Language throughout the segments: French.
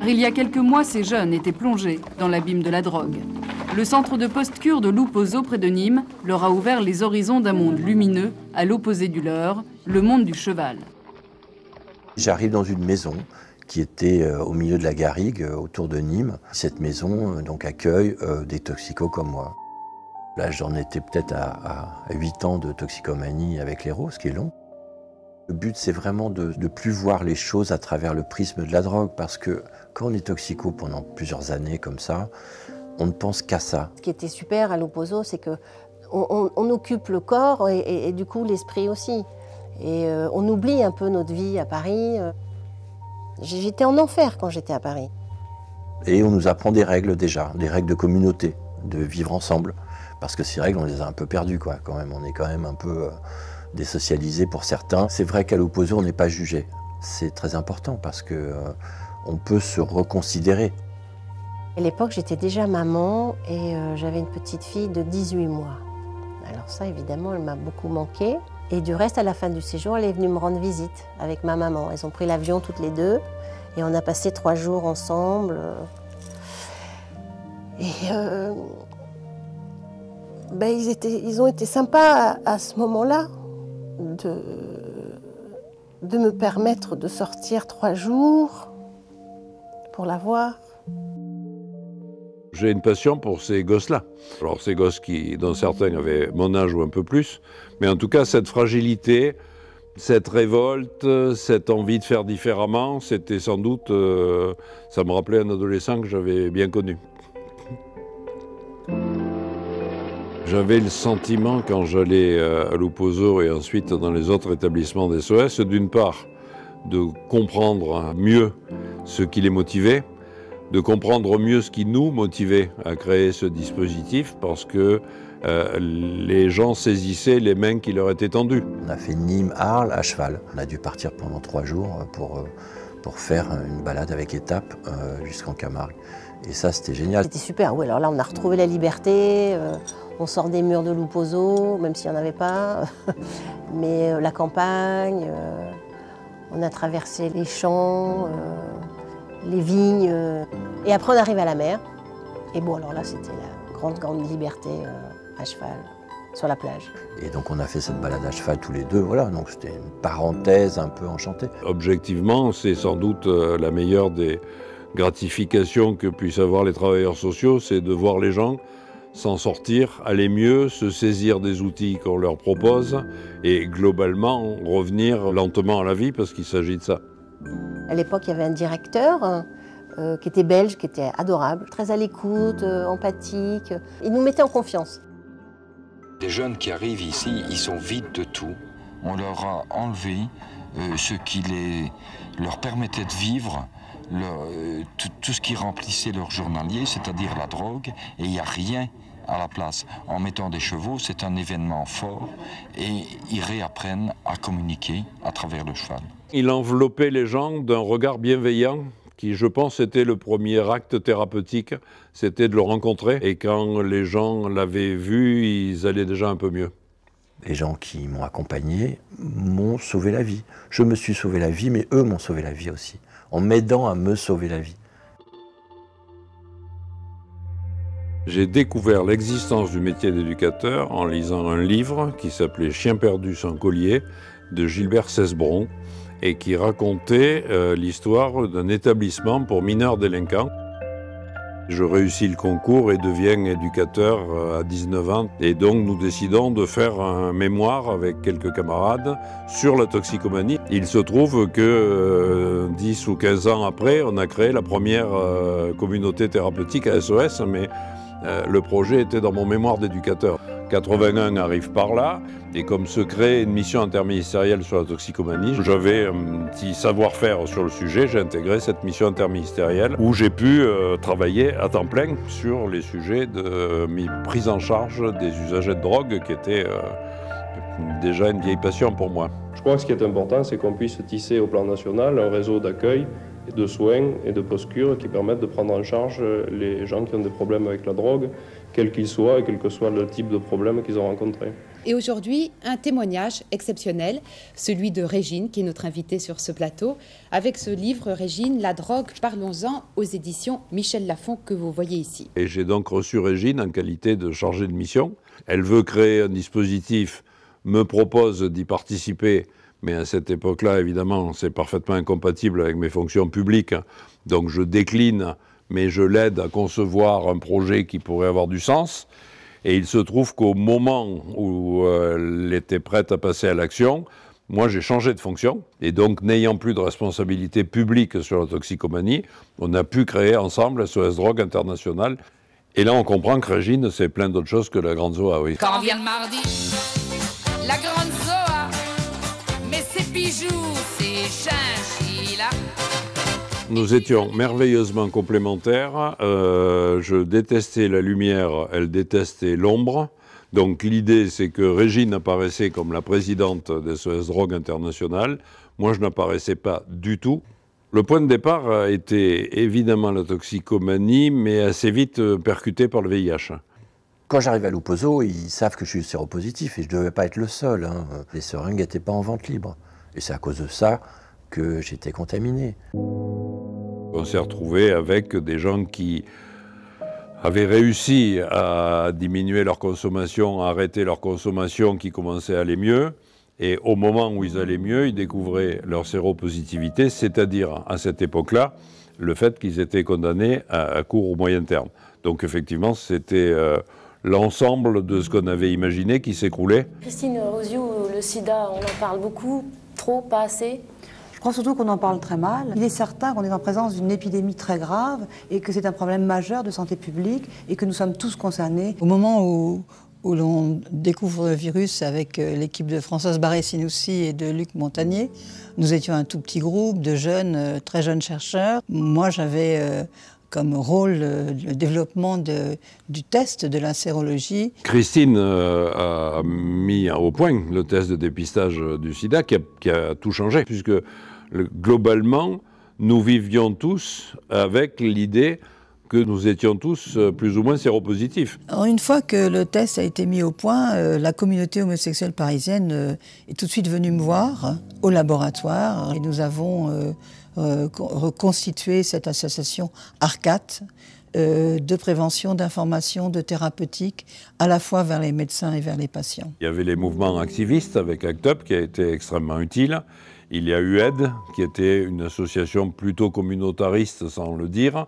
Il y a quelques mois, ces jeunes étaient plongés dans l'abîme de la drogue. Le centre de post-cure de Loupozo, près de Nîmes, leur a ouvert les horizons d'un monde lumineux, à l'opposé du leur, le monde du cheval. J'arrive dans une maison qui était au milieu de la garrigue, autour de Nîmes. Cette maison donc, accueille des toxicos comme moi. Là, j'en étais peut-être à 8 ans de toxicomanie avec l'héros, ce qui est long. Le but, c'est vraiment de ne plus voir les choses à travers le prisme de la drogue, parce que quand on est toxico pendant plusieurs années comme ça, on ne pense qu'à ça. Ce qui était super à Loupozo, c'est qu'on occupe le corps et du coup l'esprit aussi. Et on oublie un peu notre vie à Paris. J'étais en enfer quand j'étais à Paris. Et on nous apprend des règles déjà, des règles de communauté, de vivre ensemble. Parce que ces règles, on les a un peu perdues, quoi, quand même. On est quand même un peu désocialisés pour certains. C'est vrai qu'à Loupozo, on n'est pas jugé. C'est très important parce que on peut se reconsidérer. À l'époque, j'étais déjà maman et j'avais une petite fille de 18 mois. Alors ça, évidemment, elle m'a beaucoup manqué. Et du reste, à la fin du séjour, elle est venue me rendre visite avec ma maman. Elles ont pris l'avion toutes les deux et on a passé 3 jours ensemble. Et ils ont été sympas à ce moment-là de me permettre de sortir 3 jours pour la voir. J'ai une passion pour ces gosses-là. Alors ces gosses dont certains avaient mon âge ou un peu plus, mais en tout cas cette fragilité, cette révolte, cette envie de faire différemment, c'était sans doute, ça me rappelait un adolescent que j'avais bien connu. J'avais le sentiment quand j'allais à Loupozo et ensuite dans les autres établissements des SOS, d'une part de comprendre mieux ce qui les motivait, de comprendre mieux ce qui nous motivait à créer ce dispositif parce que les gens saisissaient les mains qui leur étaient tendues. On a fait Nîmes-Arles à cheval. On a dû partir pendant 3 jours pour faire une balade avec étape jusqu'en Camargue. Et ça, c'était génial. C'était super, oui, alors là, on a retrouvé la liberté, on sort des murs de Loupozo, même s'il n'y en avait pas, mais la campagne, on a traversé les champs, les vignes, et après on arrive à la mer. Et bon, alors là, c'était la grande liberté à cheval, sur la plage. Et donc on a fait cette balade à cheval tous les deux, voilà, donc c'était une parenthèse un peu enchantée. Objectivement, c'est sans doute la meilleure des gratifications que puissent avoir les travailleurs sociaux, c'est de voir les gens s'en sortir, aller mieux, se saisir des outils qu'on leur propose et globalement revenir lentement à la vie parce qu'il s'agit de ça. À l'époque, il y avait un directeur qui était belge, qui était adorable, très à l'écoute, empathique. Il nous mettait en confiance. Les jeunes qui arrivent ici, ils sont vides de tout. On leur a enlevé ce qui leur permettait de vivre, tout ce qui remplissait leur journalier, c'est-à-dire la drogue, et il n'y a rien à la place. En mettant des chevaux, c'est un événement fort, et ils réapprennent à communiquer à travers le cheval. Il enveloppait les gens d'un regard bienveillant, qui, je pense, était le premier acte thérapeutique, c'était de le rencontrer. Et quand les gens l'avaient vu, ils allaient déjà un peu mieux. Les gens qui m'ont accompagné m'ont sauvé la vie. Je me suis sauvé la vie, mais eux m'ont sauvé la vie aussi, en m'aidant à me sauver la vie. J'ai découvert l'existence du métier d'éducateur en lisant un livre qui s'appelait « Chien perdu sans collier » de Gilbert Cesbron et qui racontait l'histoire d'un établissement pour mineurs délinquants. Je réussis le concours et deviens éducateur à 19 ans. Et donc nous décidons de faire un mémoire avec quelques camarades sur la toxicomanie. Il se trouve que 10 ou 15 ans après, on a créé la première communauté thérapeutique à SOS, mais le projet était dans mon mémoire d'éducateur. 81 arrive par là, et comme se crée une mission interministérielle sur la toxicomanie, j'avais un petit savoir-faire sur le sujet, j'ai intégré cette mission interministérielle où j'ai pu travailler à temps plein sur les sujets de prise en charge des usagers de drogue qui était déjà une vieille passion pour moi. Je crois que ce qui est important, c'est qu'on puisse tisser au plan national un réseau d'accueil, de soins et de post-cure qui permettent de prendre en charge les gens qui ont des problèmes avec la drogue, quels qu'ils soient et quel que soit le type de problème qu'ils ont rencontré. Et aujourd'hui, un témoignage exceptionnel, celui de Régine, qui est notre invitée sur ce plateau, avec ce livre, Régine, La drogue, parlons-en, aux éditions Michel Lafon, que vous voyez ici. Et j'ai donc reçu Régine en qualité de chargée de mission. Elle veut créer un dispositif, me propose d'y participer, mais à cette époque-là, évidemment, c'est parfaitement incompatible avec mes fonctions publiques. Donc je décline, mais je l'aide à concevoir un projet qui pourrait avoir du sens. Et il se trouve qu'au moment où elle était prête à passer à l'action, moi j'ai changé de fonction. Et donc, n'ayant plus de responsabilité publique sur la toxicomanie, on a pu créer ensemble SOS Drogue International. Et là, on comprend que Régine, c'est plein d'autres choses que la Grande Zoa, oui. Quand vient le mardi, la Grande Zoa, mais c'est bijoux, c'est chinchilla. Nous étions merveilleusement complémentaires. Je détestais la lumière, elle détestait l'ombre. Donc l'idée, c'est que Régine apparaissait comme la présidente des SOS Drogue International. Moi, je n'apparaissais pas du tout. Le point de départ a été évidemment la toxicomanie, mais assez vite percuté par le VIH. Quand j'arrive à l'Upozo, ils savent que je suis séropositif et je ne devais pas être le seul. Les seringues n'étaient pas en vente libre. Et c'est à cause de ça que j'étais contaminé. On s'est retrouvé avec des gens qui avaient réussi à diminuer leur consommation, à arrêter leur consommation, qui commençait à aller mieux. Et au moment où ils allaient mieux, ils découvraient leur séropositivité, c'est-à-dire à cette époque-là, le fait qu'ils étaient condamnés à court ou moyen terme. Donc effectivement, c'était l'ensemble de ce qu'on avait imaginé qui s'écroulait. Christine Rosiou, le sida, on en parle beaucoup, trop, pas assez? Je crois surtout qu'on en parle très mal. Il est certain qu'on est en présence d'une épidémie très grave et que c'est un problème majeur de santé publique et que nous sommes tous concernés. Au moment où l'on découvre le virus avec l'équipe de Françoise Barré-Sinoussi et de Luc Montagnier, nous étions un tout petit groupe de jeunes, très jeunes chercheurs. Moi, j'avais comme rôle le développement du test de la sérologie. Christine a mis au point le test de dépistage du sida qui a tout changé, puisque globalement, nous vivions tous avec l'idée que nous étions tous plus ou moins séropositifs. Alors, une fois que le test a été mis au point, la communauté homosexuelle parisienne est tout de suite venue me voir au laboratoire et nous avons reconstitué cette association ARCAT de prévention, d'information, de thérapeutique, à la fois vers les médecins et vers les patients. Il y avait les mouvements activistes avec ACT UP qui a été extrêmement utile. Il y a eu AID, qui était une association plutôt communautariste, sans le dire.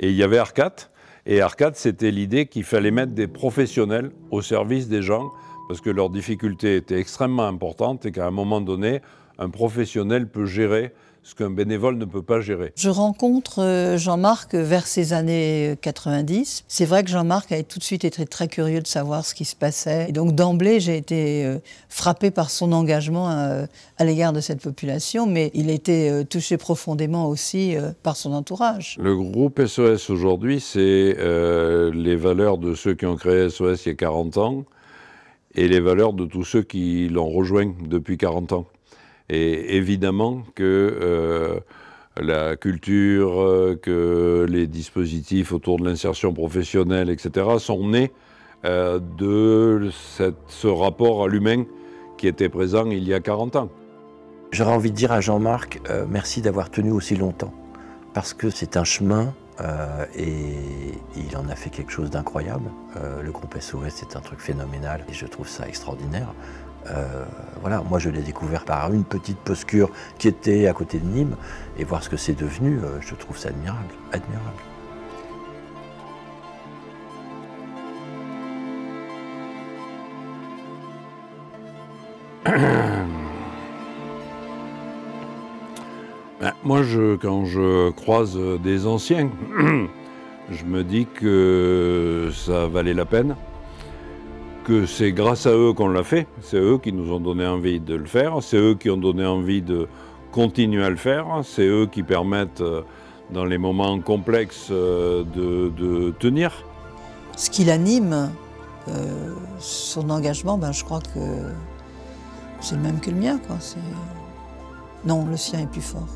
Et il y avait ARCAT. Et ARCAT, c'était l'idée qu'il fallait mettre des professionnels au service des gens, parce que leurs difficultés étaient extrêmement importantes et qu'à un moment donné, un professionnel peut gérer ce qu'un bénévole ne peut pas gérer. Je rencontre Jean-Marc vers ces années 90. C'est vrai que Jean-Marc a tout de suite été très curieux de savoir ce qui se passait. Et donc d'emblée, j'ai été frappée par son engagement à l'égard de cette population, mais il était touché profondément aussi par son entourage. Le groupe SOS aujourd'hui, c'est les valeurs de ceux qui ont créé SOS il y a 40 ans et les valeurs de tous ceux qui l'ont rejoint depuis 40 ans. Et évidemment que la culture, que les dispositifs autour de l'insertion professionnelle, etc., sont nés de ce rapport à l'humain qui était présent il y a 40 ans. J'aurais envie de dire à Jean-Marc, merci d'avoir tenu aussi longtemps, parce que c'est un chemin et il en a fait quelque chose d'incroyable. Le groupe SOS, c'est un truc phénoménal et je trouve ça extraordinaire. Voilà, moi je l'ai découvert par une petite posture qui était à côté de Nîmes, et voir ce que c'est devenu, je trouve ça admirable, admirable. Moi, quand je croise des anciens, je me dis que ça valait la peine, que c'est grâce à eux qu'on l'a fait, c'est eux qui nous ont donné envie de le faire, c'est eux qui ont donné envie de continuer à le faire, c'est eux qui permettent, dans les moments complexes, de tenir. Ce qui l'anime, son engagement, je crois que c'est le même que le mien, quoi. Non, le sien est plus fort.